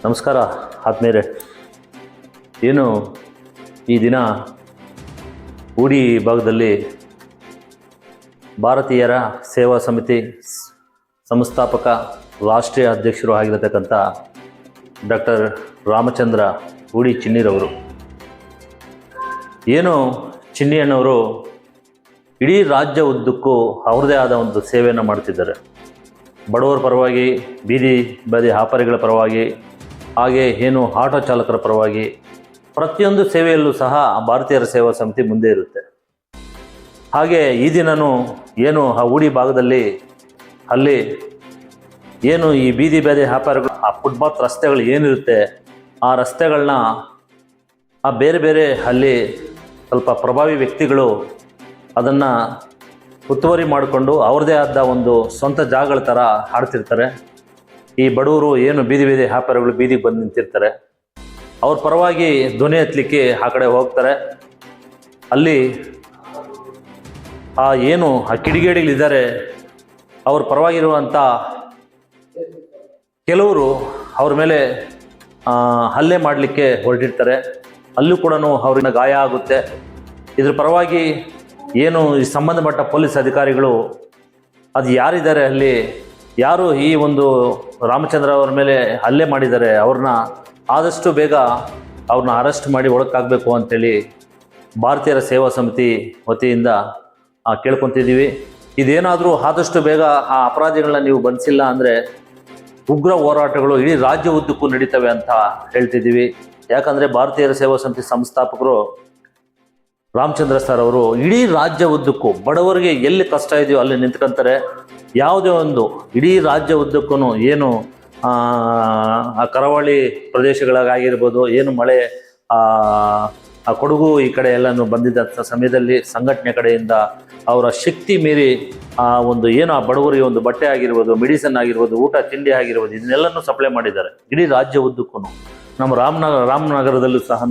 ನಮಸ್ಕಾರ ಆತ್ಮೀಯರೇ. ಏನು ಈ ದಿನ ಊಡಿ ಭಾಗದಲ್ಲಿ ಭಾರತೀಯರ ಸೇವಾ ಸಮಿತಿ ಸಂಸ್ಥಾಪಕ ರಾಷ್ಟ್ರೀಯ ಅಧ್ಯಕ್ಷರು ಆಗಿರತಕ್ಕಂಥ ಡಾಕ್ಟರ್ ರಾಮಚಂದ್ರ ಊಡಿ ಚಿನ್ನಿರವರು, ಏನು ಚಿನ್ನಿಯಣ್ಣವರು ಇಡೀ ರಾಜ್ಯ ಉದ್ದಕ್ಕೂ ಅವ್ರದ್ದೇ ಆದ ಒಂದು ಸೇವೆಯನ್ನು ಮಾಡ್ತಿದ್ದಾರೆ. ಬಡವರ ಪರವಾಗಿ, ಬೀದಿ ಬದಿ ವ್ಯಾಪಾರಿಗಳ ಪರವಾಗಿ, ಹಾಗೆ ಏನು ಆಟೋ ಚಾಲಕರ ಪರವಾಗಿ ಪ್ರತಿಯೊಂದು ಸೇವೆಯಲ್ಲೂ ಸಹ ಭಾರತೀಯರ ಸೇವಾ ಸಮಿತಿ ಮುಂದೆ ಇರುತ್ತೆ. ಹಾಗೆ ಈ ದಿನವೂ ಏನು ಆ ಊಡಿ ಭಾಗದಲ್ಲಿ ಅಲ್ಲಿ ಏನು ಈ ಬೀದಿ ಬದಿ ವ್ಯಾಪಾರಿಗಳು, ಆ ಫುಟ್ಪಾತ್ ರಸ್ತೆಗಳು ಏನಿರುತ್ತೆ ಆ ರಸ್ತೆಗಳನ್ನ ಆ ಬೇರೆ ಬೇರೆ ಅಲ್ಲಿ ಸ್ವಲ್ಪ ಪ್ರಭಾವಿ ವ್ಯಕ್ತಿಗಳು ಅದನ್ನು ಒತ್ತುವರಿ ಮಾಡಿಕೊಂಡು ಅವ್ರದ್ದೇ ಆದ ಒಂದು ಸ್ವಂತ ಜಾಗಗಳ ಥರ ಆಡ್ತಿರ್ತಾರೆ. ಈ ಬಡವರು ಏನು ಬೀದಿ ಬೀದಿ ವ್ಯಾಪಾರಿಗಳು ಬೀದಿಗೆ ಬಂದು ನಿಂತಿರ್ತಾರೆ, ಅವ್ರ ಪರವಾಗಿ ಧ್ವನಿ ಎತ್ತಲಿಕ್ಕೆ ಆ ಕಡೆ ಹೋಗ್ತಾರೆ. ಅಲ್ಲಿ ಏನು ಆ ಕಿಡಿಗೇಡಿಗಳಿದ್ದಾರೆ ಅವ್ರ ಪರವಾಗಿರುವಂಥ ಕೆಲವರು ಅವ್ರ ಮೇಲೆ ಹಲ್ಲೆ ಮಾಡಲಿಕ್ಕೆ ಹೊರಟಿರ್ತಾರೆ. ಅಲ್ಲೂ ಕೂಡ ಅವ್ರಿಗೆ ಗಾಯ ಆಗುತ್ತೆ. ಇದ್ರ ಪರವಾಗಿ ಏನು ಈ ಸಂಬಂಧಪಟ್ಟ ಪೊಲೀಸ್ ಅಧಿಕಾರಿಗಳು ಅದು ಯಾರಿದ್ದಾರೆ, ಅಲ್ಲಿ ಯಾರು ಈ ಒಂದು ರಾಮಚಂದ್ರ ಅವ್ರ ಮೇಲೆ ಹಲ್ಲೆ ಮಾಡಿದ್ದಾರೆ ಅವ್ರನ್ನ ಆದಷ್ಟು ಬೇಗ ಅವ್ರನ್ನ ಅರೆಸ್ಟ್ ಮಾಡಿ ಒಳಕ್ಕಾಗಬೇಕು ಅಂಥೇಳಿ ಭಾರತೀಯರ ಸೇವಾ ಸಮಿತಿ ವತಿಯಿಂದ ಕೇಳ್ಕೊತಿದ್ದೀವಿ. ಇದೇನಾದರೂ ಆದಷ್ಟು ಬೇಗ ಆ ಅಪರಾಧಿಗಳನ್ನ ನೀವು ಬಂಧಿಸಿಲ್ಲ ಅಂದರೆ ಉಗ್ರ ಹೋರಾಟಗಳು ಇಡೀ ರಾಜ್ಯ ಉದ್ದಕ್ಕೂ ನಡೀತವೆ ಅಂತ ಹೇಳ್ತಿದ್ದೀವಿ. ಯಾಕಂದರೆ ಭಾರತೀಯರ ಸೇವಾ ಸಮಿತಿ ಸಂಸ್ಥಾಪಕರು ರಾಮಚಂದ್ರ ಸರ್ ಅವರು ಇಡೀ ರಾಜ್ಯ ಉದ್ದಕ್ಕೂ ಬಡವರಿಗೆ ಎಲ್ಲಿ ಕಷ್ಟ ಇದೆಯೋ ಅಲ್ಲಿ ನಿಂತ್ಕೊಂತಾರೆ. ಯಾವುದೇ ಒಂದು ಇಡೀ ರಾಜ್ಯ ಉದ್ದಕ್ಕೂ ಏನು ಆ ಕರಾವಳಿ ಪ್ರದೇಶಗಳಾಗಿರ್ಬೋದು, ಏನು ಮಳೆ ಆ ಕೊಡಗು ಈ ಕಡೆ ಎಲ್ಲನೂ ಬಂದಿದ್ದಂಥ ಸಮಯದಲ್ಲಿ ಸಂಘಟನೆ ಕಡೆಯಿಂದ ಅವರ ಶಕ್ತಿ ಮೀರಿ ಆ ಒಂದು ಏನು ಆ ಬಡವರಿಗೆ ಒಂದು ಬಟ್ಟೆ ಆಗಿರ್ಬೋದು, ಮೆಡಿಸಿನ್ ಆಗಿರ್ಬೋದು, ಊಟ ತಿಂಡಿ ಆಗಿರ್ಬೋದು, ಇದನ್ನೆಲ್ಲನೂ ಸಪ್ಲೈ ಮಾಡಿದ್ದಾರೆ ಇಡೀ ರಾಜ್ಯ ಉದ್ದಕ್ಕೂ. ನಮ್ಮ ರಾಮನಗರದಲ್ಲೂ ಸಹ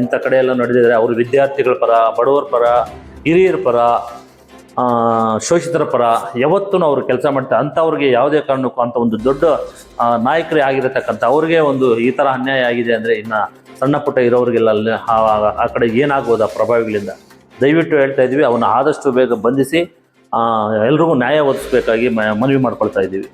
ಇಂಥ ಕಡೆ ಎಲ್ಲ ನಡೆದಿದ್ದಾರೆ. ಅವರು ವಿದ್ಯಾರ್ಥಿಗಳ ಪರ, ಬಡವರ ಪರ, ಹಿರಿಯರ ಪರ, ಶೋಷಿತರ ಪರ ಯಾವತ್ತೂ ಅವರು ಕೆಲಸ ಮಾಡ್ತಾರೆ. ಅಂಥವ್ರಿಗೆ ಯಾವುದೇ ಕಾರಣಕ್ಕೂ ಅಂಥ ಒಂದು ದೊಡ್ಡ ನಾಯಕರೇ ಆಗಿರತಕ್ಕಂಥ ಅವ್ರಿಗೆ ಒಂದು ಈ ಥರ ಅನ್ಯಾಯ ಆಗಿದೆ ಅಂದರೆ ಇನ್ನು ಸಣ್ಣ ಪುಟ್ಟ ಇರೋರಿಗೆಲ್ಲ ಅಲ್ಲಿ ಆ ಕಡೆ ಏನಾಗ್ಬೋದು ಆ ಪ್ರಭಾವಿಗಳಿಂದ. ದಯವಿಟ್ಟು ಹೇಳ್ತಾ ಇದ್ದೀವಿ, ಅವನ್ನ ಆದಷ್ಟು ಬೇಗ ಬಂಧಿಸಿ ಎಲ್ರಿಗೂ ನ್ಯಾಯ ಒದಗಿಸ್ಬೇಕಾಗಿ ಮನವಿ ಮಾಡ್ಕೊಳ್ತಾ ಇದ್ದೀವಿ.